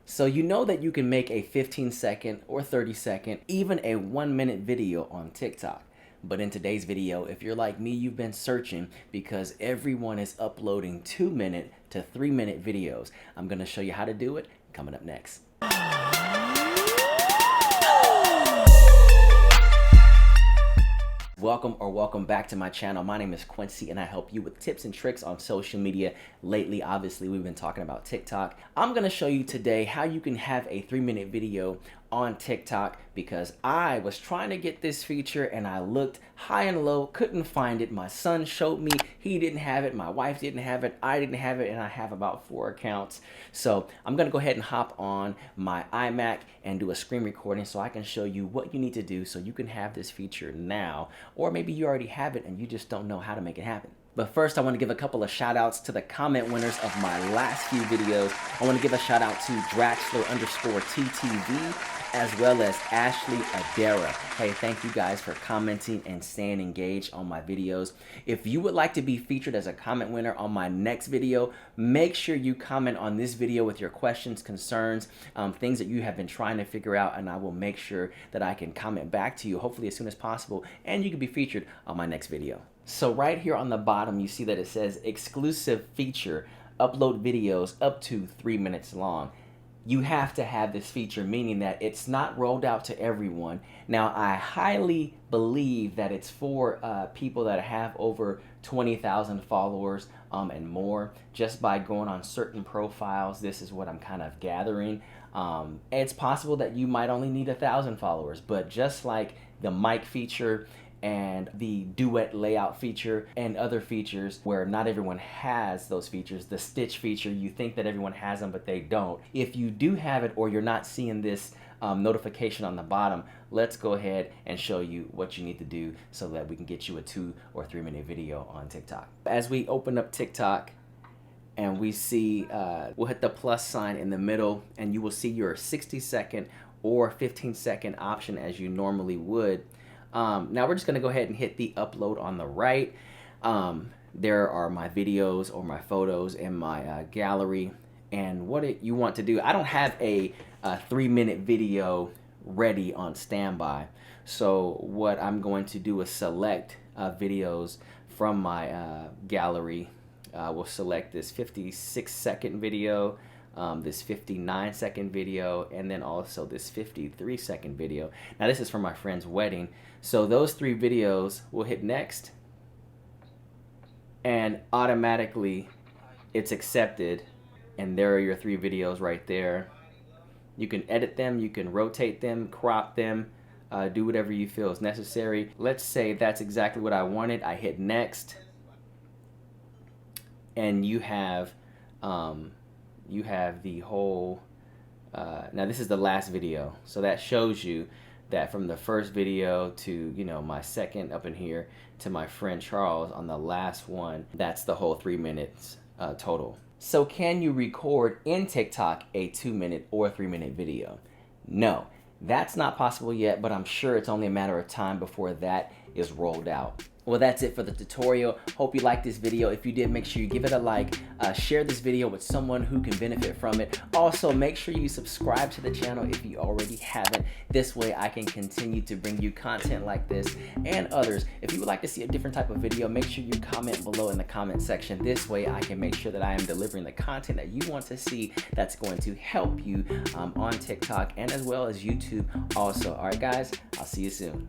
So you know that you can make a 15-second or 30-second, even a 1-minute video on TikTok. But in today's video, if you're like me, you've been searching because everyone is uploading 2-minute to 3-minute videos. I'm gonna show you how to do it coming up next. Welcome back to my channel. My name is Quincy and I help you with tips and tricks on social media. Lately, obviously, we've been talking about TikTok. I'm gonna show you today how you can have a 3-minute video on TikTok because I was trying to get this feature and I looked high and low, couldn't find it. My son showed me, he didn't have it, my wife didn't have it, I didn't have it, and I have about 4 accounts. So I'm gonna go ahead and hop on my iMac and do a screen recording so I can show you what you need to do so you can have this feature now, or maybe you already have it and you just don't know how to make it happen. But first, I want to give a couple of shout outs to the comment winners of my last few videos. I want to give a shout out to Draxler_TTV as well as Ashley Adera. Hey, thank you guys for commenting and staying engaged on my videos. If you would like to be featured as a comment winner on my next video, make sure you comment on this video with your questions, concerns, things that you have been trying to figure out, and I will make sure that I can comment back to you hopefully as soon as possible, and you can be featured on my next video. So right here on the bottom, you see that it says exclusive feature, upload videos up to 3 minutes long. You have to have this feature, meaning that it's not rolled out to everyone. Now, I highly believe that it's for people that have over 20,000 followers and more. Just by going on certain profiles, this is what I'm kind of gathering. It's possible that you might only need 1,000 followers, but just like the mic feature and the duet layout feature and other features where not everyone has those features. The stitch feature, you think that everyone has them, but they don't. If you do have it or you're not seeing this notification on the bottom, let's go ahead and show you what you need to do so that we can get you a 2 or 3 minute video on TikTok. As we open up TikTok and we see, we'll hit the plus sign in the middle and you will see your 60-second or 15-second option as you normally would. Now we're just gonna go ahead and hit the upload on the right. There are my videos or my photos in my gallery, and what you want to do, I don't have a 3-minute video ready on standby. So what I'm going to do is select videos from my gallery. We'll select this 56-second video, this 59-second video, and then also this 53-second video. Now this is from my friend's wedding. So those 3 videos, we'll hit next, and automatically it's accepted, and there are your 3 videos right there. You can edit them, you can rotate them, crop them, do whatever you feel is necessary. Let's say that's exactly what I wanted. I hit next, and you have the whole, now this is the last video, so that shows you that from the first video to, you know, my second up in here to my friend Charles on the last one, that's the whole 3 minutes total. So can you record in TikTok a 2-minute or 3-minute video? No, that's not possible yet, but I'm sure it's only a matter of time before that is rolled out. Well, that's it for the tutorial. Hope you liked this video. If you did, make sure you give it a like, share this video with someone who can benefit from it. Also, make sure you subscribe to the channel if you already haven't. This way I can continue to bring you content like this and others. If you would like to see a different type of video, make sure you comment below in the comment section. This way I can make sure that I am delivering the content that you want to see that's going to help you on TikTok and as well as YouTube also. All right, guys, I'll see you soon.